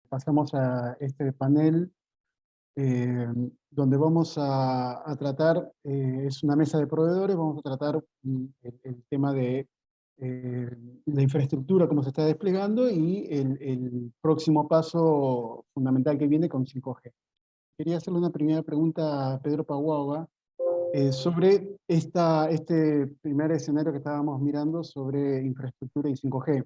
pasamos a este panel eh, donde vamos a tratar, es una mesa de proveedores, vamos a tratar el tema de la infraestructura, cómo se está desplegando, y el próximo paso fundamental que viene con 5G. Quería hacerle una primera pregunta a Pedro Paguagua sobre este primer escenario que estábamos mirando sobre infraestructura y 5G.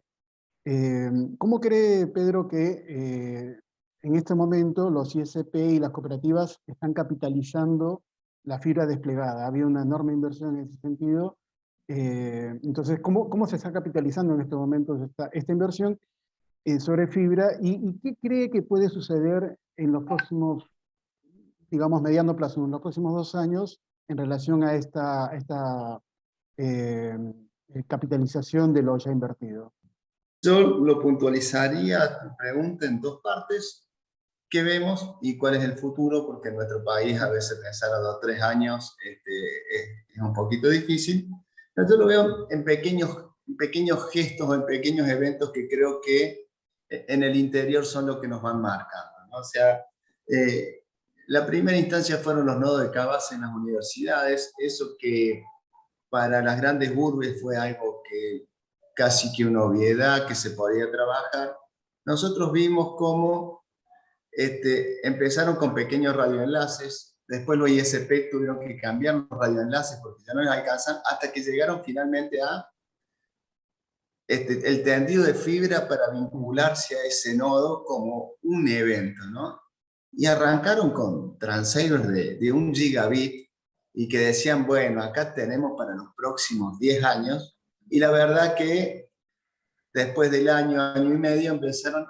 ¿Cómo cree, Pedro, que en este momento los ISP y las cooperativas están capitalizando la fibra desplegada? Ha habido una enorme inversión en ese sentido. Entonces, ¿cómo se está capitalizando en estos momentos esta inversión sobre fibra? ¿Y qué cree que puede suceder en los próximos, digamos, mediano plazo, en los próximos 2 años, en relación a esta eh, capitalización de lo ya invertido? Yo lo puntualizaría a tu pregunta en dos partes. ¿Qué vemos y cuál es el futuro? Porque en nuestro país a veces pensar a 2 o 3 años es un poquito difícil. Pero yo lo veo en pequeños gestos o en pequeños eventos que creo que en el interior son los que nos van marcando, ¿no? O sea, la primera instancia fueron los nodos de Cabaza en las universidades. Eso que para las grandes urbes fue algo que casi que una obviedad, que se podía trabajar. Nosotros vimos cómo empezaron con pequeños radioenlaces, después los ISP tuvieron que cambiar los radioenlaces porque ya no les alcanzan, hasta que llegaron finalmente a el tendido de fibra para vincularse a ese nodo como un evento, ¿no? Y arrancaron con transceivers de 1 gigabit y que decían, bueno, acá tenemos para los próximos 10 años, y la verdad que después del año y medio empezaron.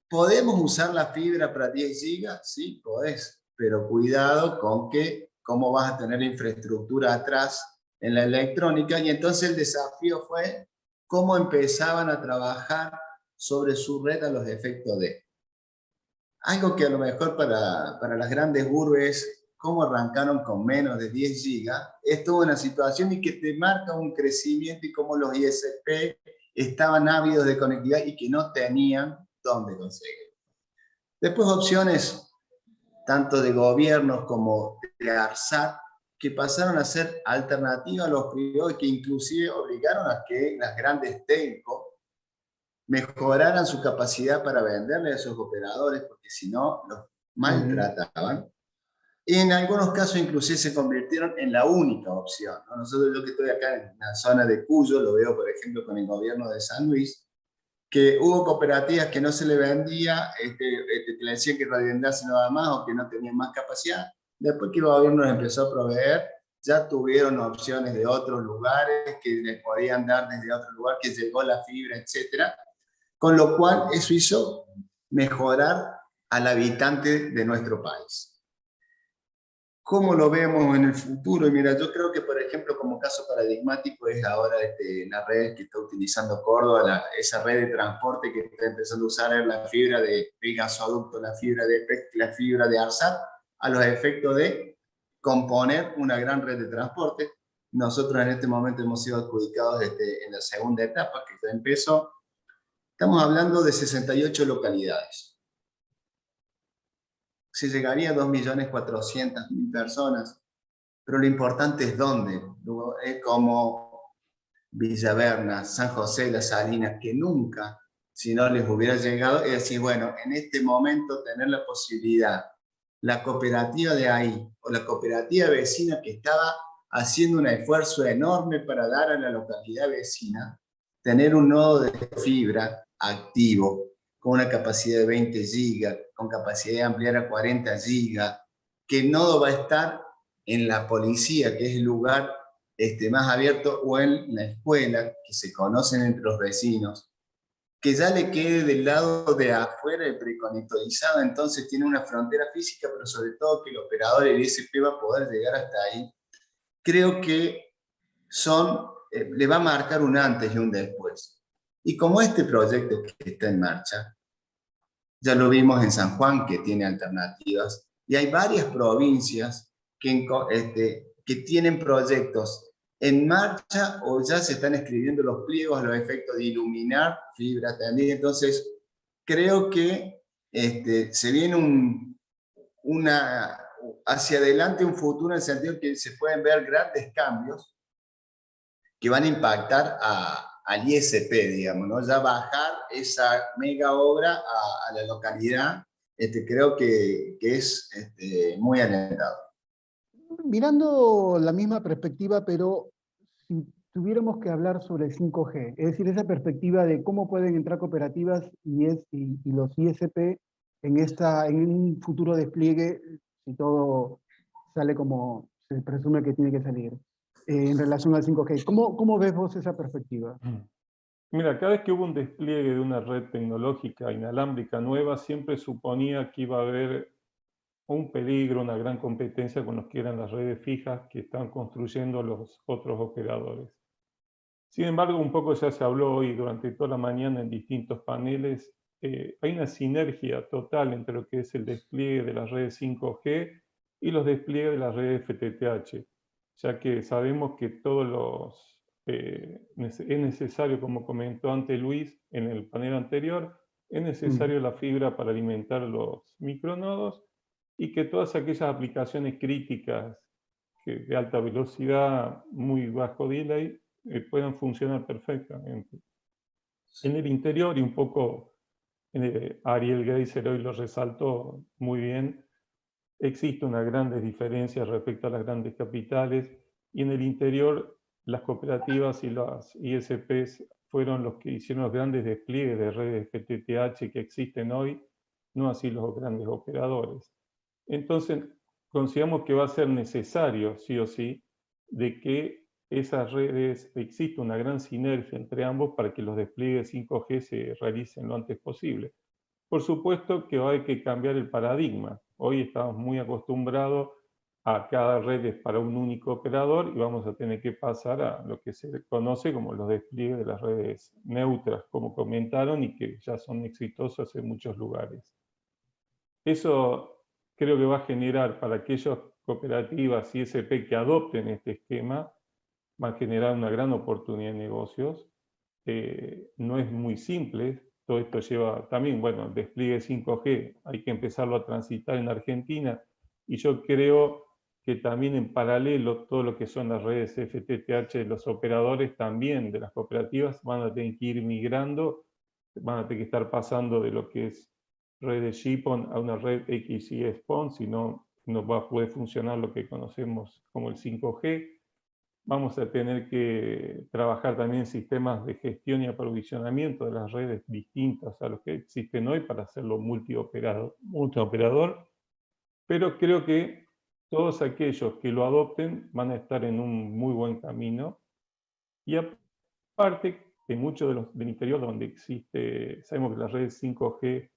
¿Podemos usar la fibra para 10 gigas? Sí, podés, pero cuidado con que cómo vas a tener infraestructura atrás en la electrónica. Y entonces el desafío fue cómo empezaban a trabajar sobre su red a los efectos de algo que a lo mejor para las grandes urbes, cómo arrancaron con menos de 10 gigas, es toda una situación y que te marca un crecimiento y cómo los ISP estaban ávidos de conectividad y que no tenían dónde conseguir. Después opciones tanto de gobiernos como de ARSAT que pasaron a ser alternativas a los privados y que inclusive obligaron a que las grandes telcos mejoraran su capacidad para venderle a esos operadores, porque si no los maltrataban. Y en algunos casos inclusive se convirtieron en la única opción, ¿no? Nosotros, yo que estoy acá en la zona de Cuyo, lo veo por ejemplo con el gobierno de San Luis, que hubo cooperativas que no se le vendía, que le decían que Radio Enlace no daba más o que no tenían más capacidad. Después que el gobierno les empezó a proveer, ya tuvieron opciones de otros lugares que les podían dar desde otro lugar, que llegó la fibra, etcétera. Con lo cual eso hizo mejorar al habitante de nuestro país. ¿Cómo lo vemos en el futuro? Y mira, yo creo que, por ejemplo, como caso paradigmático es ahora la red que está utilizando Córdoba, esa red de transporte que está empezando a usar la fibra del gasoducto, la fibra de ARSAT, a los efectos de componer una gran red de transporte. Nosotros en este momento hemos sido adjudicados en la segunda etapa, que ya empezó. Estamos hablando de 68 localidades. Se llegaría a 2.400.000 personas, pero lo importante es dónde. Es como Villaverna, San José, Las Salinas, que nunca, si no les hubiera llegado, es decir, bueno, en este momento tener la posibilidad, la cooperativa de ahí, o la cooperativa vecina que estaba haciendo un esfuerzo enorme para dar a la localidad vecina, tener un nodo de fibra activo, con una capacidad de 20 gigas, con capacidad de ampliar a 40 gigas, que el nodo va a estar en la policía, que es el lugar más abierto, o en la escuela, que se conocen entre los vecinos, que ya le quede del lado de afuera el preconectorizado, entonces tiene una frontera física, pero sobre todo que el operador, el ISP, va a poder llegar hasta ahí. Creo que le va a marcar un antes y un después. Y como este proyecto que está en marcha, ya lo vimos en San Juan, que tiene alternativas, y hay varias provincias que tienen proyectos en marcha o ya se están escribiendo los pliegos a los efectos de iluminar fibra tendida. Entonces, creo que se viene hacia adelante un futuro en el sentido que se pueden ver grandes cambios que van a impactar al ISP, digamos, ¿no? Ya bajar esa mega obra a la localidad, creo que es muy alentador. Mirando la misma perspectiva, pero si tuviéramos que hablar sobre el 5G, es decir, esa perspectiva de cómo pueden entrar cooperativas y los ISP en un futuro despliegue, si todo sale como se presume que tiene que salir, en relación al 5G. ¿Cómo ves vos esa perspectiva? Mira, cada vez que hubo un despliegue de una red tecnológica inalámbrica nueva, siempre suponía que iba a haber un peligro, una gran competencia con los que eran las redes fijas que están construyendo los otros operadores. Sin embargo, un poco ya se habló hoy durante toda la mañana en distintos paneles, hay una sinergia total entre lo que es el despliegue de las redes 5G y los despliegues de las redes FTTH, ya que sabemos que es necesario, como comentó antes Luis en el panel anterior, es necesario la fibra para alimentar los micronodos y que todas aquellas aplicaciones críticas de alta velocidad, muy bajo delay, puedan funcionar perfectamente. En el interior, y un poco Ariel Geiser hoy lo resaltó muy bien, existe unas grandes diferencias respecto a las grandes capitales, y en el interior las cooperativas y las ISPs fueron los que hicieron los grandes despliegues de redes FTTH que existen hoy, no así los grandes operadores. Entonces, consideramos que va a ser necesario, sí o sí, de que esas redes, exista una gran sinergia entre ambos para que los despliegues 5G se realicen lo antes posible. Por supuesto que hay que cambiar el paradigma. Hoy estamos muy acostumbrados a cada red es para un único operador y vamos a tener que pasar a lo que se conoce como los despliegues de las redes neutras, como comentaron, y que ya son exitosos en muchos lugares. Eso creo que va a generar para aquellas cooperativas y ISP que adopten este esquema, va a generar una gran oportunidad de negocios. No es muy simple, todo esto lleva también, bueno, el despliegue 5G, hay que empezarlo a transitar en Argentina, y yo creo que también en paralelo todo lo que son las redes FTTH de los operadores, también de las cooperativas, van a tener que ir migrando, van a tener que estar pasando de lo que es red de GPON a una red XGS-PON, si no, no va a poder funcionar lo que conocemos como el 5G. Vamos a tener que trabajar también en sistemas de gestión y aprovisionamiento de las redes distintas a los que existen hoy para hacerlo multioperador, pero creo que todos aquellos que lo adopten van a estar en un muy buen camino. Y aparte, en muchos del interior donde existe, sabemos que las redes 5G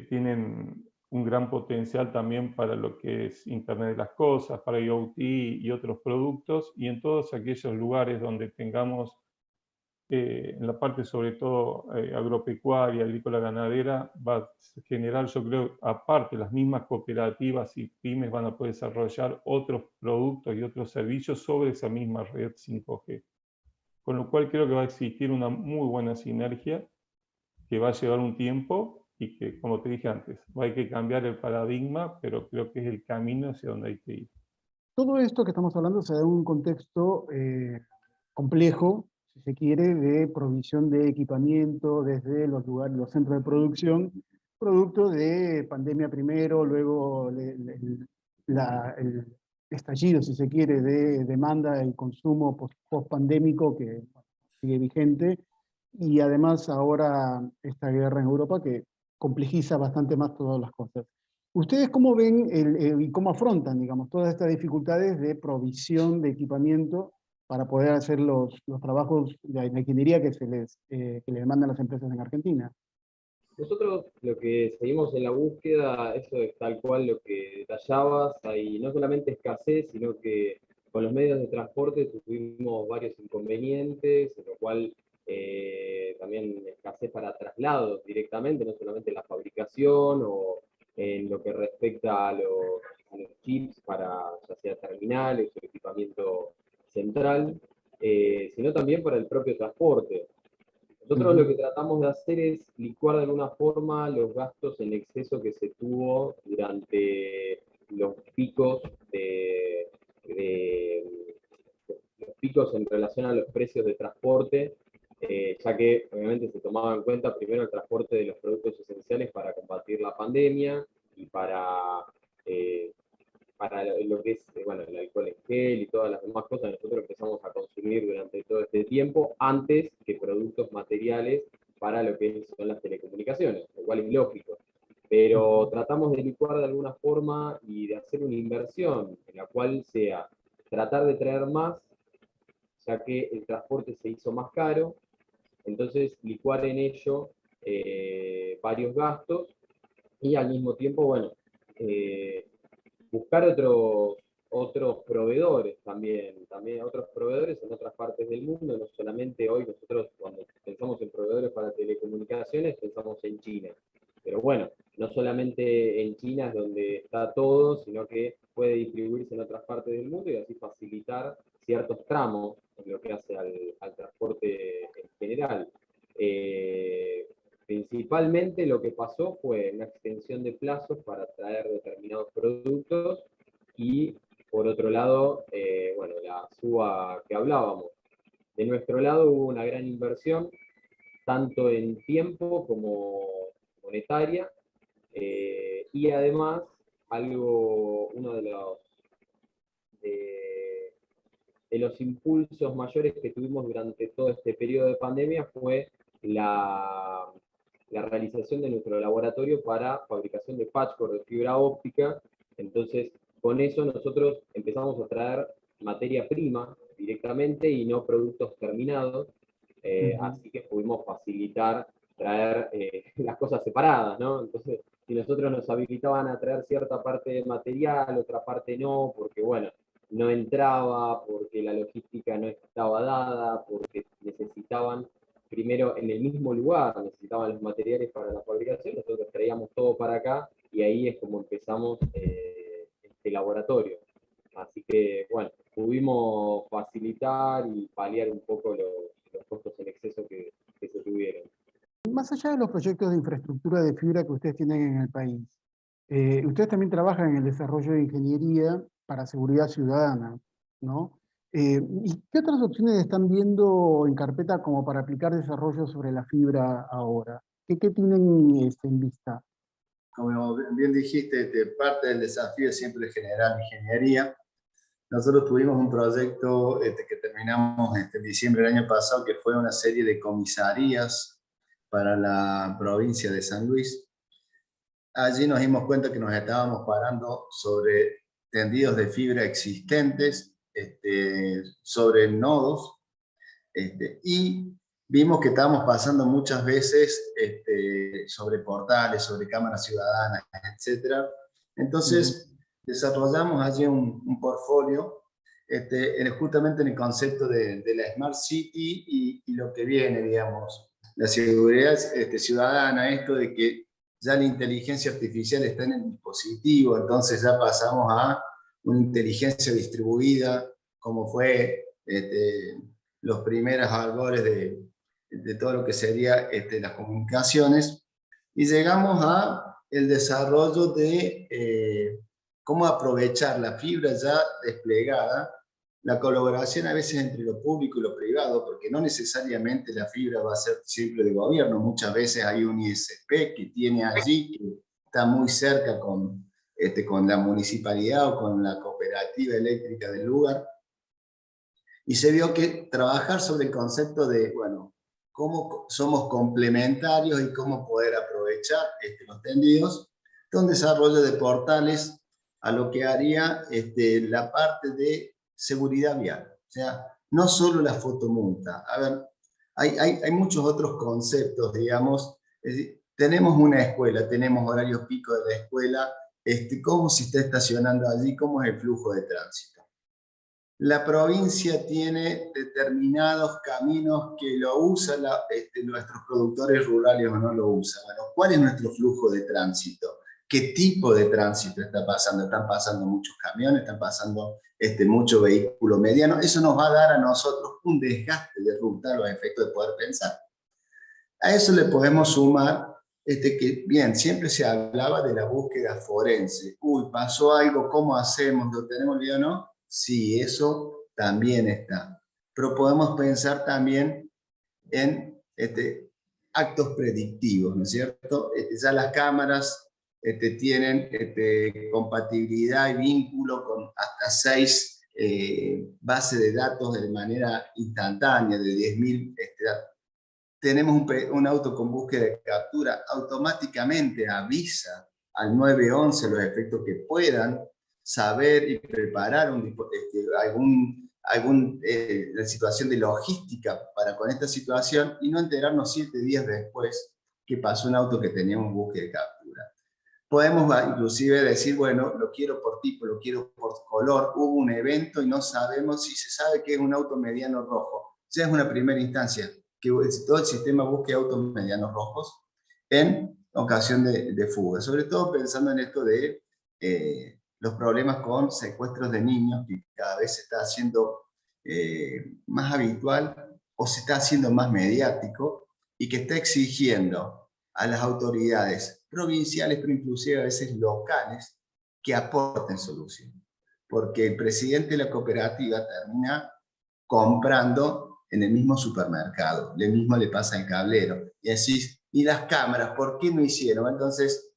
tienen un gran potencial también para lo que es Internet de las Cosas, para IoT y otros productos, y en todos aquellos lugares donde tengamos, en la parte sobre todo agropecuaria, agrícola, ganadera, va a generar, yo creo, aparte, las mismas cooperativas y pymes van a poder desarrollar otros productos y otros servicios sobre esa misma red 5G. Con lo cual creo que va a existir una muy buena sinergia que va a llevar un tiempo y que, como te dije antes, hay que cambiar el paradigma, pero creo que es el camino hacia donde hay que ir. Todo esto que estamos hablando se da en un contexto complejo, si se quiere, de provisión de equipamiento desde los lugares, los centros de producción, producto de pandemia primero, luego el estallido, si se quiere, de demanda y consumo post-pandémico que sigue vigente, y además ahora esta guerra en Europa que complejiza bastante más todas las cosas. ¿Ustedes cómo ven y cómo afrontan, digamos, todas estas dificultades de provisión de equipamiento para poder hacer los trabajos de ingeniería que les demandan las empresas en Argentina? Nosotros lo que seguimos en la búsqueda, eso es tal cual lo que detallabas, hay no solamente escasez, sino que con los medios de transporte tuvimos varios inconvenientes, en lo cual también escasez para traslados directamente, no solamente en la fabricación o en lo que respecta a los chips para ya sea terminales o equipamiento central, sino también para el propio transporte. Nosotros lo que tratamos de hacer es licuar de alguna forma los gastos en exceso que se tuvo durante los picos los picos en relación a los precios de transporte, ya que obviamente se tomaba en cuenta primero el transporte de los productos esenciales para combatir la pandemia y para lo que es bueno, el alcohol en gel y todas las demás cosas, nosotros empezamos a consumir durante todo este tiempo antes que productos materiales para lo que son las telecomunicaciones, lo cual es lógico. Pero tratamos de licuar de alguna forma y de hacer una inversión en la cual sea tratar de traer más, ya que el transporte se hizo más caro, entonces licuar en ello varios gastos y al mismo tiempo, bueno, buscar otros proveedores también otros proveedores en otras partes del mundo, no solamente hoy nosotros cuando pensamos en proveedores para telecomunicaciones pensamos en China, pero bueno, no solamente en China es donde está todo, sino que puede distribuirse en otras partes del mundo y así facilitar ciertos tramos en lo que hace al transporte en general. Principalmente lo que pasó fue una extensión de plazos para traer determinados productos y, por otro lado, bueno, la suba que hablábamos. De nuestro lado hubo una gran inversión, tanto en tiempo como monetaria, y además, uno de los impulsos mayores que tuvimos durante todo este periodo de pandemia fue la realización de nuestro laboratorio para fabricación de patchwork de fibra óptica. Entonces, con eso nosotros empezamos a traer materia prima directamente y no productos terminados, así que pudimos facilitar traer las cosas separadas, ¿no? Entonces, si nosotros nos habilitaban a traer cierta parte de material, otra parte no, porque bueno, no entraba, porque la logística no estaba dada, porque necesitaban primero en el mismo lugar, necesitaban los materiales para la fabricación, nosotros traíamos todo para acá y ahí es como empezamos este laboratorio. Así que, bueno, pudimos facilitar y paliar un poco los costos en exceso que se tuvieron. Más allá de los proyectos de infraestructura de fibra que ustedes tienen en el país, ustedes también trabajan en el desarrollo de ingeniería para seguridad ciudadana, ¿no? ¿Y qué otras opciones están viendo en carpeta como para aplicar desarrollo sobre la fibra ahora? ¿Qué tienen en vista? Como bien dijiste, parte del desafío siempre es generar ingeniería. Nosotros tuvimos un proyecto que terminamos en diciembre del año pasado, que fue una serie de comisarías para la provincia de San Luis. Allí nos dimos cuenta que nos estábamos parando sobre tendidos de fibra existentes, sobre nodos, y vimos que estábamos pasando muchas veces sobre portales, sobre cámaras ciudadanas, etc. Entonces, desarrollamos allí un portfolio justamente en el concepto de la Smart City y lo que viene, digamos, la seguridad ciudadana, esto de que ya la inteligencia artificial está en el dispositivo, entonces ya pasamos a una inteligencia distribuida, como fue los primeros albores de todo lo que sería las comunicaciones, y llegamos a el desarrollo de cómo aprovechar la fibra ya desplegada, la colaboración a veces entre lo público y lo privado, porque no necesariamente la fibra va a ser siempre de gobierno, muchas veces hay un ISP que tiene allí, que está muy cerca con la municipalidad o con la cooperativa eléctrica del lugar, y se vio que trabajar sobre el concepto de, bueno, cómo somos complementarios y cómo poder aprovechar los tendidos, un desarrollo de portales a lo que haría la parte de seguridad vial. O sea, no solo la fotomulta. A ver, hay muchos otros conceptos, digamos. Es decir, tenemos una escuela, tenemos horarios pico de la escuela, cómo se está estacionando allí, cómo es el flujo de tránsito. La provincia tiene determinados caminos que lo usan nuestros productores rurales o no lo usan. Bueno, ¿cuál es nuestro flujo de tránsito? ¿Qué tipo de tránsito está pasando? ¿Están pasando muchos camiones? ¿Están pasando mucho vehículo mediano? Eso nos va a dar a nosotros un desgaste de ruta a los efectos de poder pensar. A eso le podemos sumar que, bien, siempre se hablaba de la búsqueda forense. Uy, pasó algo, ¿cómo hacemos? ¿Lo tenemos el video o no? Sí, eso también está. Pero podemos pensar también en actos predictivos, ¿no es cierto? Ya las cámaras tienen compatibilidad y vínculo con hasta 6 bases de datos de manera instantánea, de 10.000 datos. Tenemos un auto con búsqueda de captura, automáticamente avisa al 911 los efectos que puedan saber y preparar la situación de logística para con esta situación y no enterarnos 7 días después que pasó un auto que teníamos búsqueda de captura. Podemos inclusive decir, bueno, lo quiero por tipo, lo quiero por color, hubo un evento y no sabemos si se sabe que es un auto mediano rojo. Ya es una primera instancia, que todo el sistema busque autos medianos rojos en ocasión de fuga, sobre todo pensando en esto de los problemas con secuestros de niños, que cada vez se está haciendo más habitual o se está haciendo más mediático y que está exigiendo a las autoridades provinciales, pero inclusive a veces locales, que aporten solución. Porque el presidente de la cooperativa termina comprando en el mismo supermercado, lo mismo le pasa al cablero. Y decís, ¿y las cámaras por qué no hicieron? Entonces,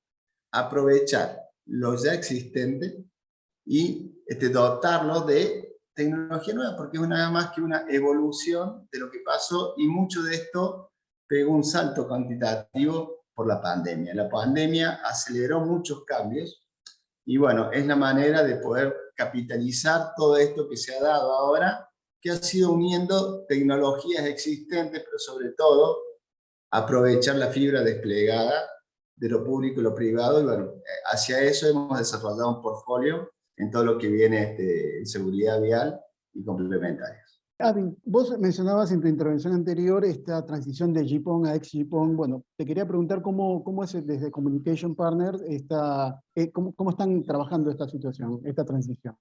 aprovechar lo ya existente y dotarlo de tecnología nueva, porque es nada más que una evolución de lo que pasó, y mucho de esto pegó un salto cuantitativo por la pandemia. La pandemia aceleró muchos cambios, y bueno, es la manera de poder capitalizar todo esto que se ha dado ahora, que ha sido uniendo tecnologías existentes, pero sobre todo aprovechar la fibra desplegada de lo público y lo privado, y bueno, hacia eso hemos desarrollado un portfolio en todo lo que viene en seguridad vial y complementarios. Adin, vos mencionabas en tu intervención anterior esta transición de GPON a ex-GPON. Bueno, te quería preguntar cómo es desde Communication Partner, cómo están trabajando esta situación, esta transición.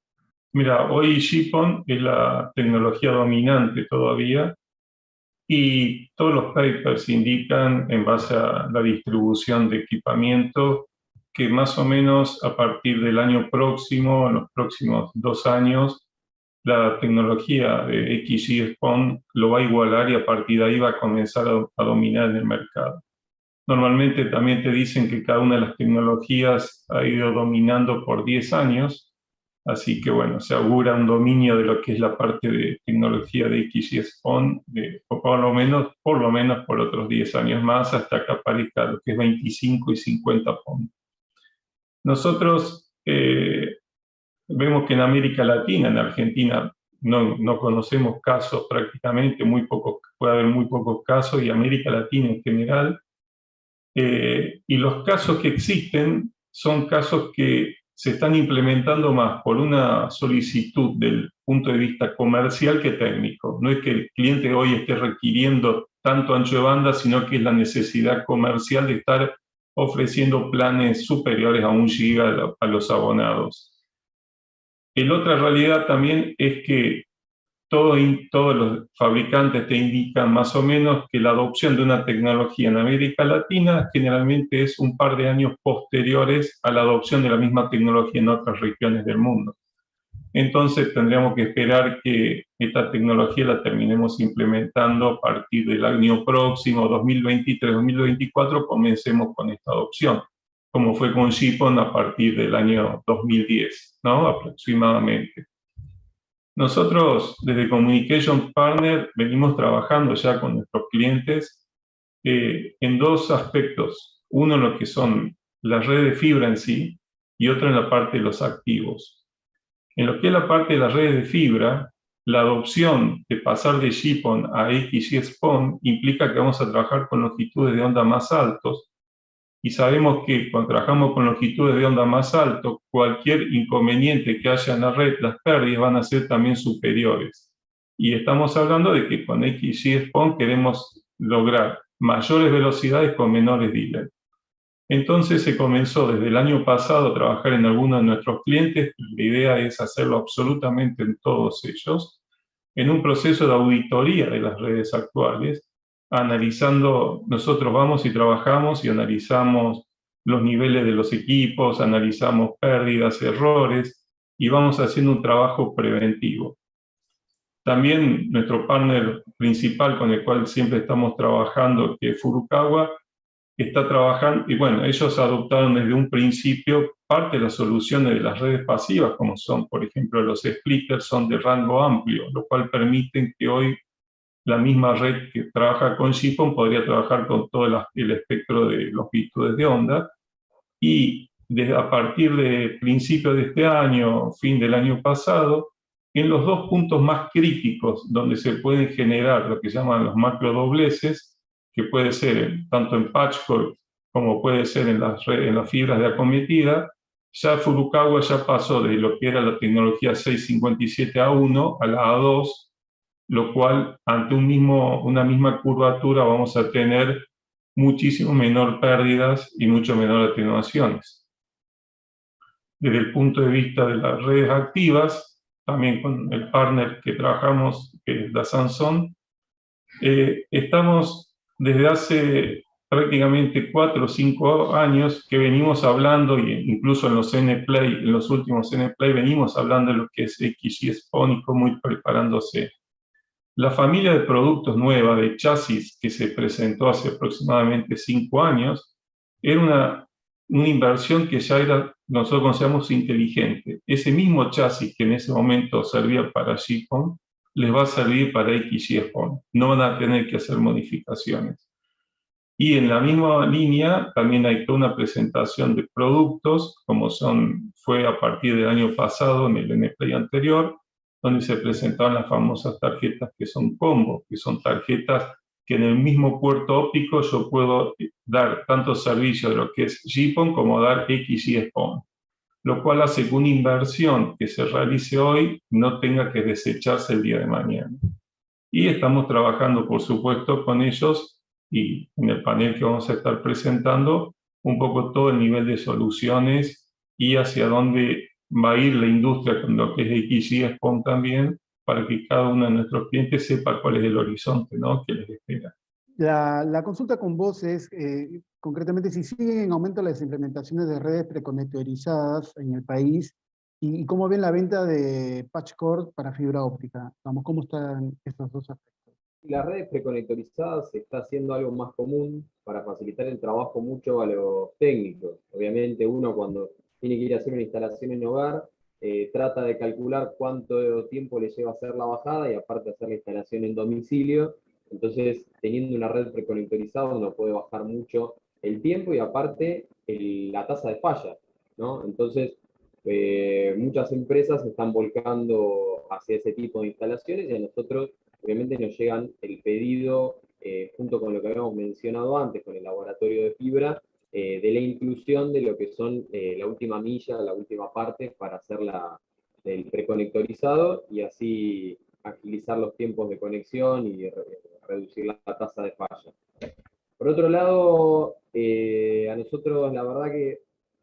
Mira, hoy GPON es la tecnología dominante todavía, y todos los papers indican, en base a la distribución de equipamiento, que más o menos a partir del año próximo, en los próximos 2 años, la tecnología de XGS-PON lo va a igualar, y a partir de ahí va a comenzar a dominar en el mercado. Normalmente también te dicen que cada una de las tecnologías ha ido dominando por 10 años, así que bueno, se augura un dominio de lo que es la parte de tecnología de XGS-PON, por lo menos por otros 10 años más, hasta que aparezca lo que es 25 y 50 PON. Nosotros vemos que en América Latina, en Argentina, no conocemos casos prácticamente, puede haber muy pocos casos, y América Latina en general. Y los casos que existen son casos que se están implementando más por una solicitud del punto de vista comercial que técnico. No es que el cliente hoy esté requiriendo tanto ancho de banda, sino que es la necesidad comercial de estar ofreciendo planes superiores a 1 giga a los abonados. La otra realidad también es que todos los fabricantes te indican más o menos que la adopción de una tecnología en América Latina generalmente es un par de años posteriores a la adopción de la misma tecnología en otras regiones del mundo. Entonces tendríamos que esperar que esta tecnología la terminemos implementando a partir del año próximo, 2023-2024, comencemos con esta adopción, como fue con GPON a partir del año 2010, ¿no? Aproximadamente. Nosotros, desde Communication Partner, venimos trabajando ya con nuestros clientes en 2 aspectos. Uno en lo que son las redes de fibra en sí, y otro en la parte de los activos. En lo que es la parte de las redes de fibra, la adopción de pasar de GPON a XGS-PON implica que vamos a trabajar con longitudes de onda más altos, y sabemos que cuando trabajamos con longitudes de onda más alto, cualquier inconveniente que haya en la red, las pérdidas van a ser también superiores. Y estamos hablando de que con XGS-PON queremos lograr mayores velocidades con menores delay. Entonces se comenzó desde el año pasado a trabajar en algunos de nuestros clientes. La idea es hacerlo absolutamente en todos ellos, en un proceso de auditoría de las redes actuales, analizando, nosotros vamos y trabajamos y analizamos los niveles de los equipos, analizamos pérdidas, errores, y vamos haciendo un trabajo preventivo. También nuestro partner principal con el cual siempre estamos trabajando, que es Furukawa, está trabajando, y bueno, ellos adoptaron desde un principio parte de las soluciones de las redes pasivas, como son, por ejemplo, los splitters son de rango amplio, lo cual permiten que hoy la misma red que trabaja con GPON podría trabajar con todo el espectro de longitudes de onda, y a partir de principios de este año, fin del año pasado, en los dos puntos más críticos donde se pueden generar lo que llaman los macro dobleces, que puede ser tanto en patchwork como puede ser en las fibras de acometida, ya Furukawa ya pasó de lo que era la tecnología 657A1 a la A2, lo cual ante una misma curvatura vamos a tener muchísimo menor pérdidas y mucho menor atenuaciones. Desde el punto de vista de las redes activas, también con el partner que trabajamos, que es Samsung, estamos desde hace prácticamente 4 o 5 años que venimos hablando, y incluso en los N-Play, en los últimos N-Play venimos hablando de lo que es XG-SPON y cómo ir preparándose. La familia de productos nueva de chasis que se presentó hace aproximadamente 5 años era una inversión que ya era, nosotros consideramos inteligente. Ese mismo chasis que en ese momento servía para GPON, les va a servir para XG-SPON. No van a tener que hacer modificaciones. Y en la misma línea también hay toda una presentación de productos, como fue a partir del año pasado en el N-Play anterior, donde se presentaban las famosas tarjetas que son combo, que son tarjetas que en el mismo puerto óptico yo puedo dar tanto servicio de lo que es GPON como dar XG-SPON, lo cual hace que una inversión que se realice hoy no tenga que desecharse el día de mañana. Y estamos trabajando, por supuesto, con ellos, y en el panel que vamos a estar presentando, un poco todo el nivel de soluciones y hacia dónde va a ir la industria con lo que es XG-SPON también, para que cada uno de nuestros clientes sepa cuál es el horizonte, ¿no?, que les espera. La consulta con vos es, concretamente, si siguen en aumento las implementaciones de redes preconectorizadas en el país, y cómo ven la venta de patch cord para fibra óptica. Vamos, ¿cómo están estos dos aspectos? Las redes preconectorizadas se está haciendo algo más común para facilitar el trabajo mucho a los técnicos. Obviamente uno cuando tiene que ir a hacer una instalación en hogar, trata de calcular cuánto tiempo le lleva hacer la bajada y aparte hacer la instalación en domicilio. Entonces, teniendo una red preconectorizada uno puede bajar mucho el tiempo y aparte la tasa de falla, ¿no? Entonces, muchas empresas se están volcando hacia ese tipo de instalaciones y a nosotros obviamente nos llegan el pedido, junto con lo que habíamos mencionado antes, con el laboratorio de fibra, de la inclusión de lo que son la última milla, la última parte, para hacer el preconectorizado y así agilizar los tiempos de conexión y reducir la tasa de falla. Por otro lado, a nosotros la verdad que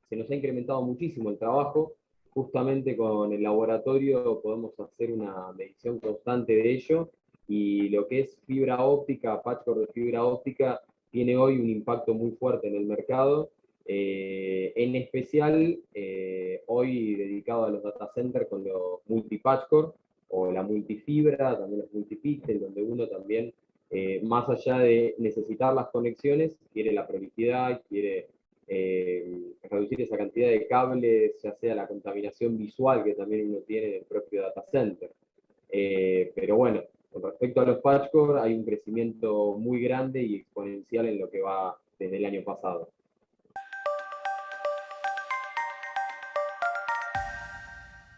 se nos ha incrementado muchísimo el trabajo. Justamente con el laboratorio podemos hacer una medición constante de ello, y lo que es fibra óptica, patchwork de fibra óptica, tiene hoy un impacto muy fuerte en el mercado, en especial hoy dedicado a los data centers con los multipatchwork o la multifibra, también los multipixel, donde uno también, más allá de necesitar las conexiones, quiere la prolijidad, quiere reducir esa cantidad de cables, ya sea la contaminación visual que también uno tiene en el propio data center. Pero bueno, con respecto a los patchwork hay un crecimiento muy grande y exponencial en lo que va desde el año pasado.